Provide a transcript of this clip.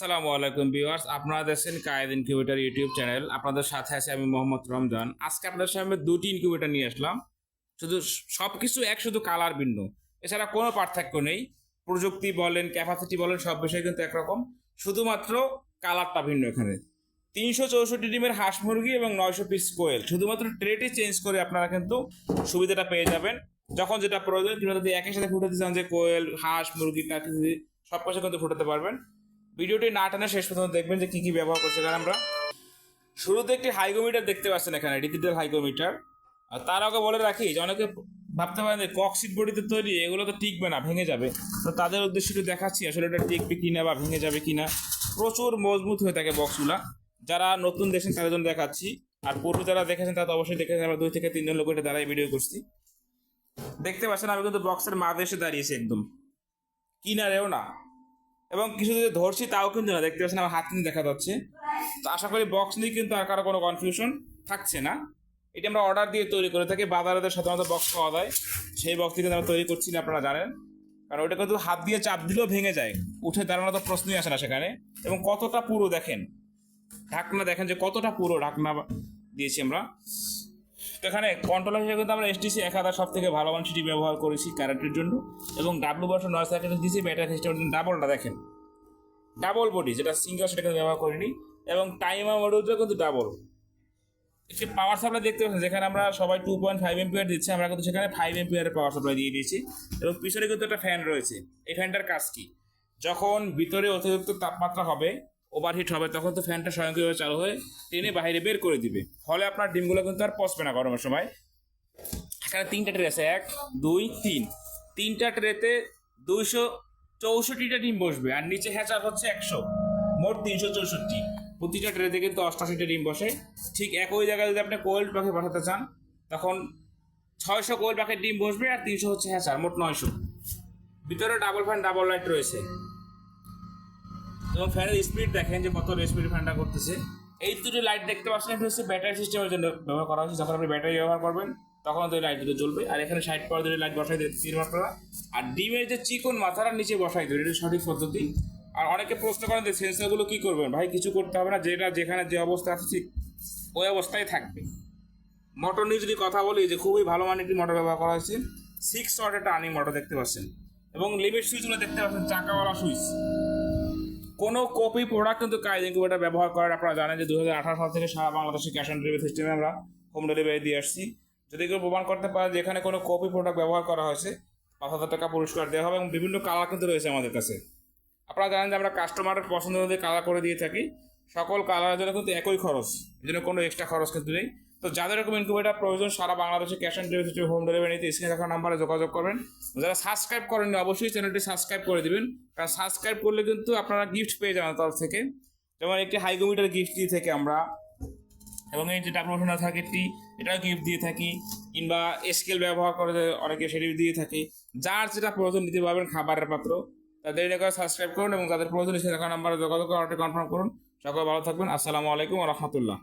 আসসালামু আলাইকুম ভিউয়ার্স, আপনারা দেখছেন কায়েদ ইনকিউবেটর ইউটিউব চ্যানেল। আপনাদের সাথে আছে আমি মোহাম্মদ রমজান। আজকে আপনাদের সামনে দুটি ইনকিউবেটর নিয়ে আসলাম। শুধু সবকিছু এক, শুধু কালার ভিন্ন, এছাড়া কোনো পার্থক্য নেই। প্রযুক্তি বলেন, ক্যাপাসিটি বলেন, সব বিষয় কিন্তু একরকম, শুধুমাত্র কালারটা ভিন্ন। এখানে 364 ডিমের হাঁস মুরগি এবং 900 পিস কোয়েল, শুধুমাত্র ট্রেটি চেঞ্জ করে আপনারা কিন্তু সুবিধাটা পেয়ে যাবেন। যখন যেটা প্রয়োজন, কিংবা যদি একই সাথে ফুটাতে চান যে কোয়েল, হাঁস, মুরগি, টাকি সব কিছু কিন্তু ফুটাতে পারবেন। ভিডিওটি না টানে শেষ পর্যন্ত দেখবেন যে কি কি ব্যবহার করছে। কারণ আমরা শুরুতে একটি হাইগোমিটার দেখতে পাচ্ছেন, এখানে ডিজিটাল হাইগোমিটার। আর তার আগে বলে রাখি যে অনেকে ভাবতে পারেন যে ককশিট বডিতে তৈরি, এগুলো তো টিকবে না, ভেঙে যাবে। তো তাদের উদ্দেশ্যে একটু দেখাচ্ছি আসলে এটা টিকবে কিনা বা ভেঙে যাবে কিনা। প্রচুর মজবুত হয়ে থাকে বক্সগুলা। যারা নতুন দেখছেন তাদের জন্য দেখাচ্ছি, আর পূর্বে যারা দেখেছেন তারা তো অবশ্যই দেখেছেন। আমরা 2 থেকে 3 জন লোক এটা দাঁড়াই ভিডিও করছি। দেখতে পাচ্ছেন আমি কিন্তু বক্সের মাঝে এসে দাঁড়িয়েছি, একদম কিনারেও না, এবং কিছু যদি ধরছি তাও কিন্তু না। দেখতে পাচ্ছেন আমার হাত কিন্তু দেখা যাচ্ছে। তো আশা করি বক্স নিয়ে কিন্তু আর কারো কোনো কনফিউশন থাকছে না। এটা আমরা অর্ডার দিয়ে তৈরি করে থাকি। বাজারে সাধারণত বক্স পাওয়া যায়, সেই বক্স থেকে আমরা তৈরি করছি না, আপনারা জানেন। কারণ ওটা কিন্তু হাত দিয়ে চাপ দিলেও ভেঙে যায়, উঠে দাঁড়ানো তো প্রশ্নই আসে না সেখানে। এবং কতটা পুরো দেখেন, ঢাকনা দেখেন যে কতটা পুরো ঢাকনা দিয়েছি আমরা। তো এখানে কন্ট্রোলার হিসেবে কিন্তু আমরা এসটিসি 1000 সব থেকে ভালো মান সেটি ব্যবহার করেছি কারেন্টের জন্য। এবং W/9 দিয়েছি ব্যাটারি সিস্টেমের জন্য। ডাবলটা দেখেন, ডাবল বডি, যেটা সিঙ্গেল সেটা কিন্তু ব্যবহার করিনি। এবং টাইমার মডিউলটা কিন্তু ডাবল। একটি পাওয়ার সাপ্লাই দেখতে পাচ্ছেন, যেখানে আমরা সবাই 2.5 এম্পিয়ার দিচ্ছি, আমরা কিন্তু সেখানে 5 এম্পিয়ারের পাওয়ার সাপ্লাই দিয়ে দিয়েছি। এবং পিছনে কিন্তু একটা ফ্যান রয়েছে। এই ফ্যানটার কাজ কি? যখন ভিতরে অতিরিক্ত তাপমাত্রা হবে, ওভারহিট হবে, তখন তো ফ্যানটা স্বয়ংক্রিয়ভাবে চালু হয়ে টেনে বাইরে বের করে দিবে। ফলে আপনার ডিমগুলো কিন্তু আর পচবে না গরমের সময়। এখানে 3টা ট্রে আছে, 1 2 3। 3টা ট্রেতে 264টা ডিম বসবে, আর নিচে হ্যাচার হচ্ছে 100, মোট 364। প্রতিটা ট্রেতে কিন্তু 88টা ডিম বসে। ঠিক একই জায়গায় যদি আপনি কোয়েল পাখি পাঠাতে চান, তখন 600 কোয়েল পাখির ডিম বসবে, আর 300 হচ্ছে হ্যাচার, মোট 900। ভিতরে ডাবল ফ্যান, ডাবল লাইট রয়েছে। এবং ফ্যানের স্পিড দেখেন যে কত স্পিড ফ্যানটা করতেছে। এই দুটো লাইট দেখতে পাচ্ছেন, এটা হচ্ছে ব্যাটারি সিস্টেমের জন্য ব্যবহার করা হয়েছে। যখন আপনি ব্যাটারি ব্যবহার করবেন তখন তো এই লাইট দুটো জ্বলবে। আর এখানে 60 পাওয়ার দুটো লাইট বসাই দিতে 3 আপনারা। আর ডিমের যে চিকন মাথাটা নিচে বসাই দেবেন, এটা সঠিক পদ্ধতি। আর অনেকে প্রশ্ন করেন যে সেন্সরগুলো কী করবেন ভাই? কিছু করতে হবে না, যেটা যেখানে যে অবস্থা আছে ঠিক ওই অবস্থায় থাকবে। মোটর নিয়ে যদি কথা বলি, যে খুবই ভালো মানের একটি মোটর ব্যবহার করা হয়েছে। 6 ওয়াটের টার্নিং মোটর দেখতে পাচ্ছেন। এবং লিমিট সুইচগুলো দেখতে পাচ্ছেন, চাকাওয়ালা সুইচ। কোনো কপি প্রোডাক্ট কিন্তু কায়েদ ইনকিউবেটর ব্যবহার করেন। আপনারা জানেন যে 2018 সাল থেকে সারা বাংলাদেশে ক্যাশ অন ডেলিভারি সিস্টেমে আমরা হোম ডেলিভারি দিয়ে আসছি। যদি কেউ প্রমাণ করতে পারে যে এখানে কোনো কপি প্রোডাক্ট ব্যবহার করা হয়েছে, 5000 টাকা পুরস্কার দেওয়া হবে। এবং বিভিন্ন কালার কিন্তু রয়েছে আমাদের কাছে। আপনারা জানেন যে আমরা কাস্টমারের পছন্দ অনুযায়ী কালার করে দিয়ে থাকি। সকল কালারের জন্য কিন্তু একই খরচ, এর জন্য কোনো এক্সট্রা খরচ কিন্তু নেই। তো যাদের এরকম ইনকিউবেটর প্রয়োজন, সারা বাংলাদেশে ক্যাশ অন ডেলিভারি সিস্টেমে হোম ডেলিভারি নিতে স্ক্রিনে থাকা নাম্বারে যোগাযোগ করবেন। যারা সাবস্ক্রাইব করেননি, অবশ্যই চ্যানেলটি সাবস্ক্রাইব করে দিবেন। কারণ সাবস্ক্রাইব করলে কিন্তু আপনারা গিফট পেয়ে যাবেন তরফ থেকে। যেমন একটি হাইগোমিটার গিফট দিয়ে থাকি আমরা, এবং এই যে ডাব্লুশোনা থাকেটি, এটাও গিফট দিয়ে থাকি। কিংবা স্কেল ব্যবহার করে অনেকে সেটি দিয়ে থাকি। যার যেটা প্রয়োজন নিতে পারবেন, খাবারের পাত্র। তাদের এটা করে সাবস্ক্রাইব করুন এবং তাদের প্রয়োজন সেটা নাম্বারে যোগাযোগ করে অর্ডার কনফার্ম করুন। সকলে ভালো থাকবেন। আসসালামু আলাইকুম ওয়া রাহমাতুল্লাহ।